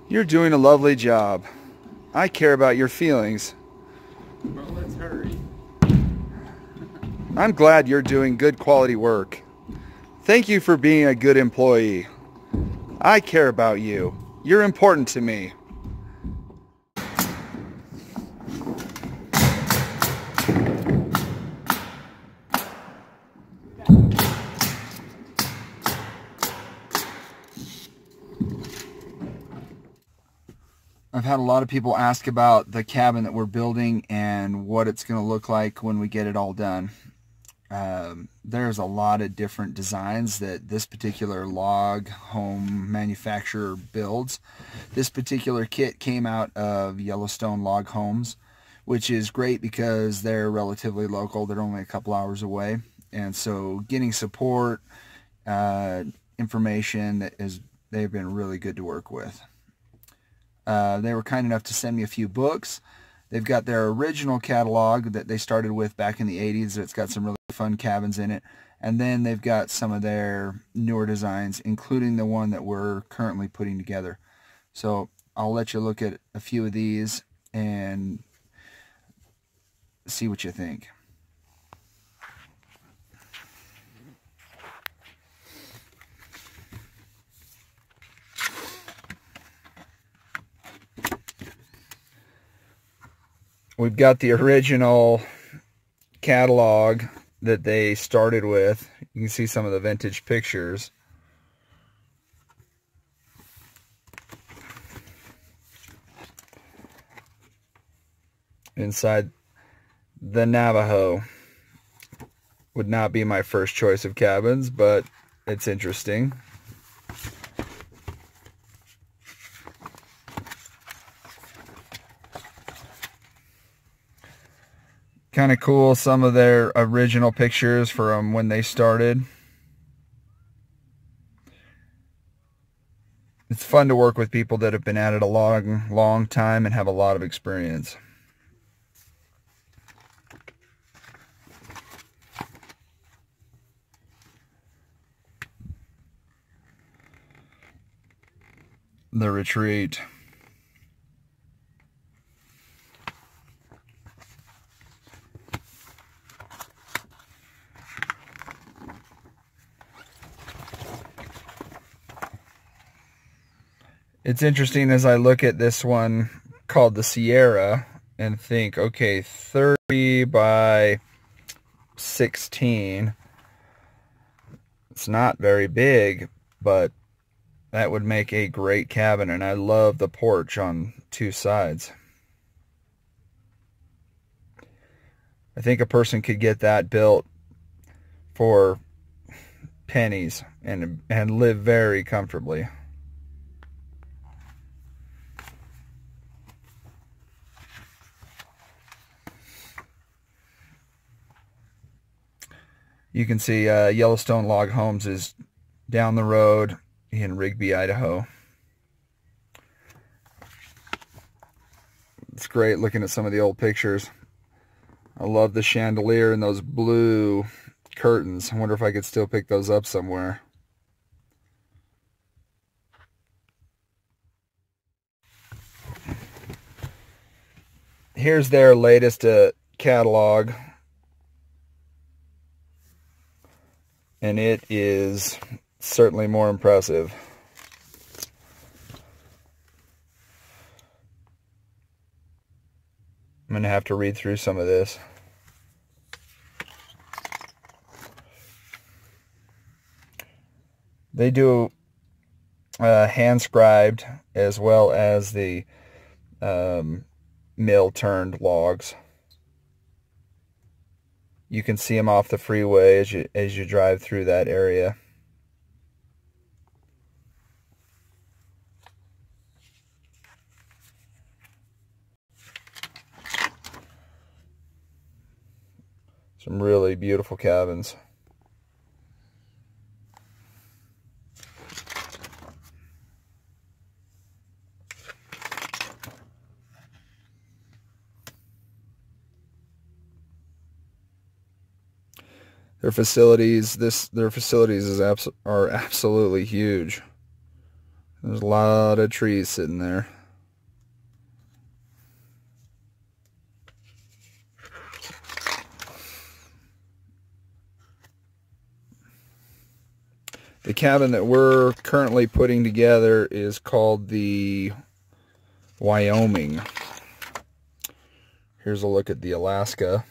You're doing a lovely job. I care about your feelings. Well, let's hurry. I'm glad you're doing good quality work. Thank you for being a good employee. I care about you. You're important to me. I've had a lot of people ask about the cabin that we're building and what it's going to look like when we get it all done. There's a lot of different designs that this particular log home manufacturer builds. This particular kit came out of Yellowstone Log Homes, which is great because they're relatively local. They're only a couple hours away, and so getting support, information, they've been really good to work with. They were kind enough to send me a few books. They've got their original catalog that they started with back in the 80s. It's got some really fun cabins in it. And then they've got some of their newer designs, including the one that we're currently putting together. So I'll let you look at a few of these and see what you think. We've got the original catalog that they started with. You can see some of the vintage pictures. Inside the Navajo. Would not be my first choice of cabins, but it's interesting. Kind of cool, some of their original pictures from when they started. It's fun to work with people that have been at it a long time and have a lot of experience. The retreat. It's interesting as I look at this one called the Sierra and think, okay, 30 by 16. It's not very big, but that would make a great cabin, and I love the porch on two sides. I think a person could get that built for pennies and live very comfortably. You can see Yellowstone Log Homes is down the road in Rigby, Idaho. It's great looking at some of the old pictures. I love the chandelier and those blue curtains. I wonder if I could still pick those up somewhere. Here's their latest catalog. And it is certainly more impressive. I'm going to have to read through some of this. They do hand-scribed as well as the mill-turned logs. You can see them off the freeway as you drive through that area. Some really beautiful cabins. Their facilities, are absolutely huge. There's a lot of trees sitting there. The cabin that we're currently putting together is called the Wyoming. Here's a look at the Alaska.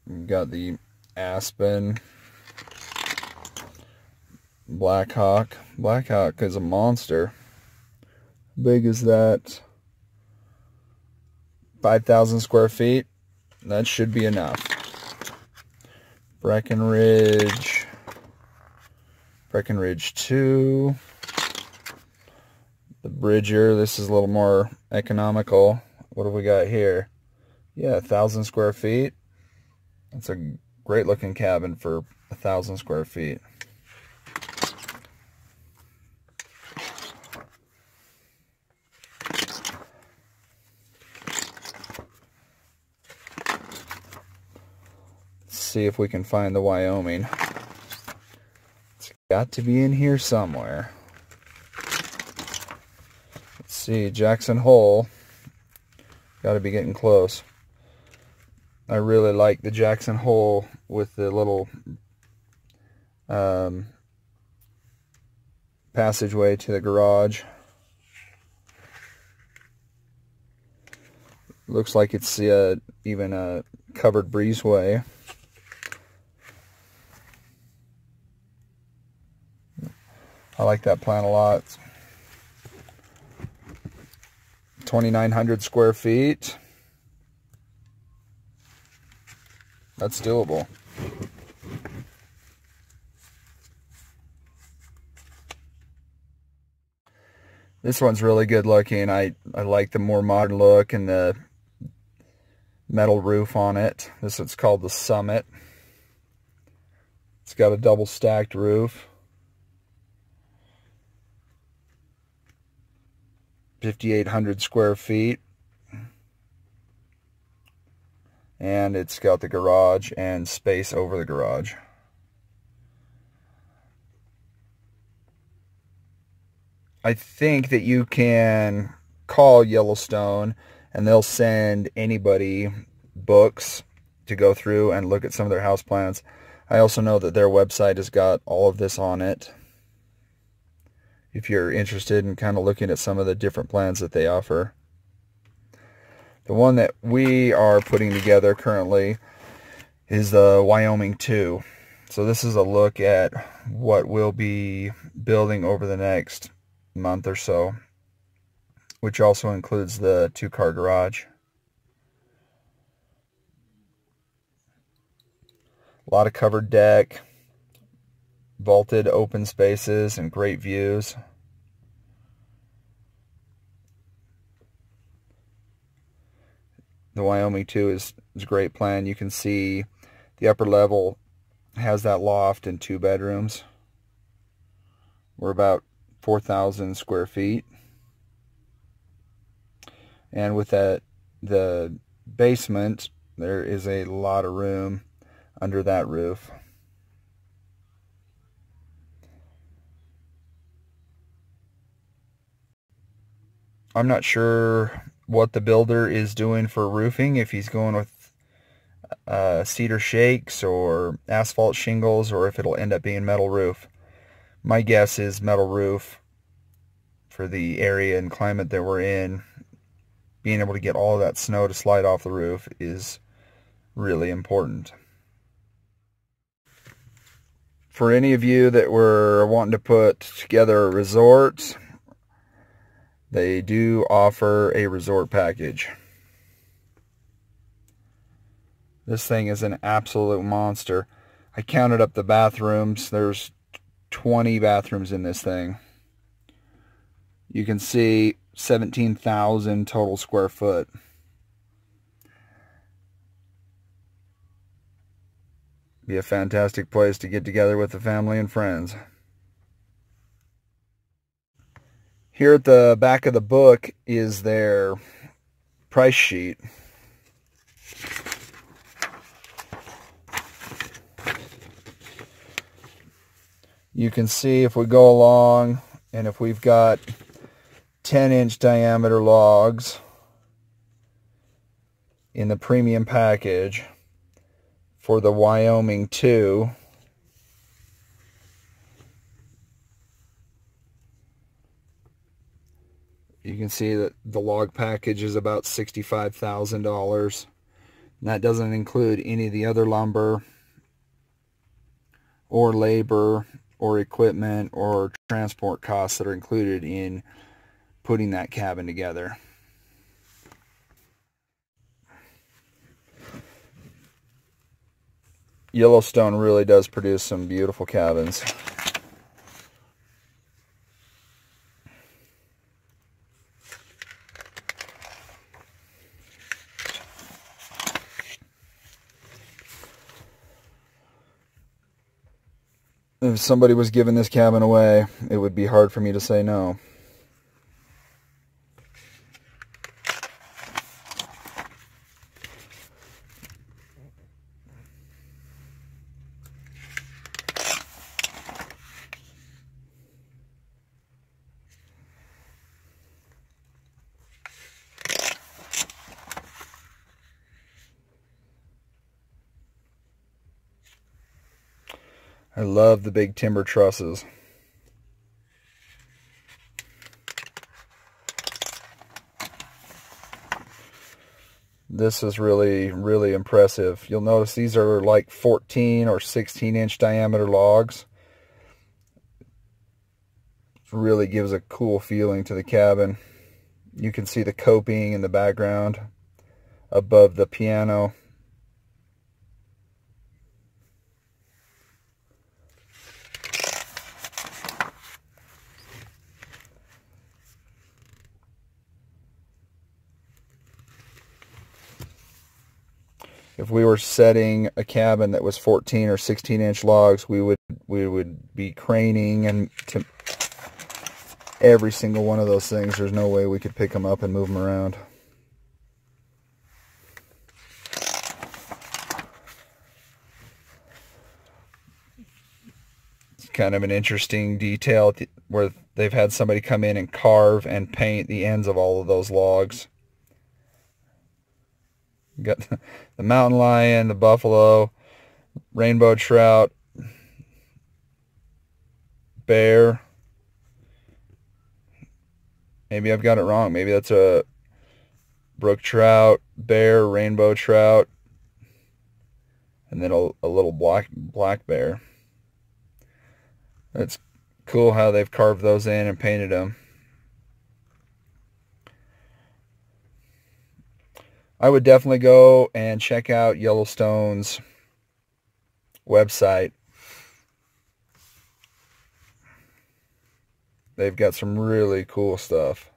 We've got the Aspen, Black Hawk. Black Hawk is a monster. How big is that? 5,000 square feet. That should be enough. Breckenridge 2. The Bridger, this is a little more economical. What have we got here? Yeah, 1,000 square feet. That's a great looking cabin for 1,000 square feet. Let's see if we can find the Wyoming. It's got to be in here somewhere. Let's see, Jackson Hole. Got to be getting close. I really like the Jackson Hole with the little passageway to the garage. Looks like it's even a covered breezeway. I like that plan a lot. 2,900 square feet. That's doable. This one's really good looking. I like the more modern look and the metal roof on it. This one's called the Summit. It's got a double stacked roof. 5,800 square feet. And it's got the garage and space over the garage. I think that you can call Yellowstone and they'll send anybody books to go through and look at some of their house plans. I also know that their website has got all of this on it, if you're interested in kind of looking at some of the different plans that they offer. The one that we are putting together currently is the Wyoming 2. So this is a look at what we'll be building over the next month or so, which also includes the 2-car garage. A lot of covered deck, vaulted open spaces, and great views. The Wyoming 2 is a great plan. You can see the upper level has that loft and 2 bedrooms. We're about 4,000 square feet. And with that, the basement, there is a lot of room under that roof. I'm not sure what the builder is doing for roofing, if he's going with cedar shakes or asphalt shingles, or if it'll end up being metal roof. My guess is metal roof for the area and climate that we're in. Being able to get all of that snow to slide off the roof is really important. For any of you that were wanting to put together a resort, they do offer a resort package. This thing is an absolute monster. I counted up the bathrooms. There's 20 bathrooms in this thing. You can see 17,000 total square foot. Be a fantastic place to get together with the family and friends. Here at the back of the book is their price sheet. You can see if we go along, and if we've got 10-inch diameter logs in the premium package for the Wyoming 2, you can see that the log package is about $65,000. And that doesn't include any of the other lumber or labor or equipment or transport costs that are included in putting that cabin together. Yellowstone really does produce some beautiful cabins. If somebody was giving this cabin away, it would be hard for me to say no. I love the big timber trusses. This is really, really impressive. You'll notice these are like 14 or 16-inch diameter logs. It really gives a cool feeling to the cabin. You can see the coping in the background above the piano. If we were setting a cabin that was 14 or 16-inch logs, we would be craning and to every single one of those things. There's no way we could pick them up and move them around. It's kind of an interesting detail where they've had somebody come in and carve and paint the ends of all of those logs. Got the mountain lion, the buffalo, rainbow trout, bear. Maybe I've got it wrong. Maybe that's a brook trout, bear, rainbow trout, and then a little black bear. It's cool how they've carved those in and painted them. I would definitely go and check out Yellowstone's website. They've got some really cool stuff.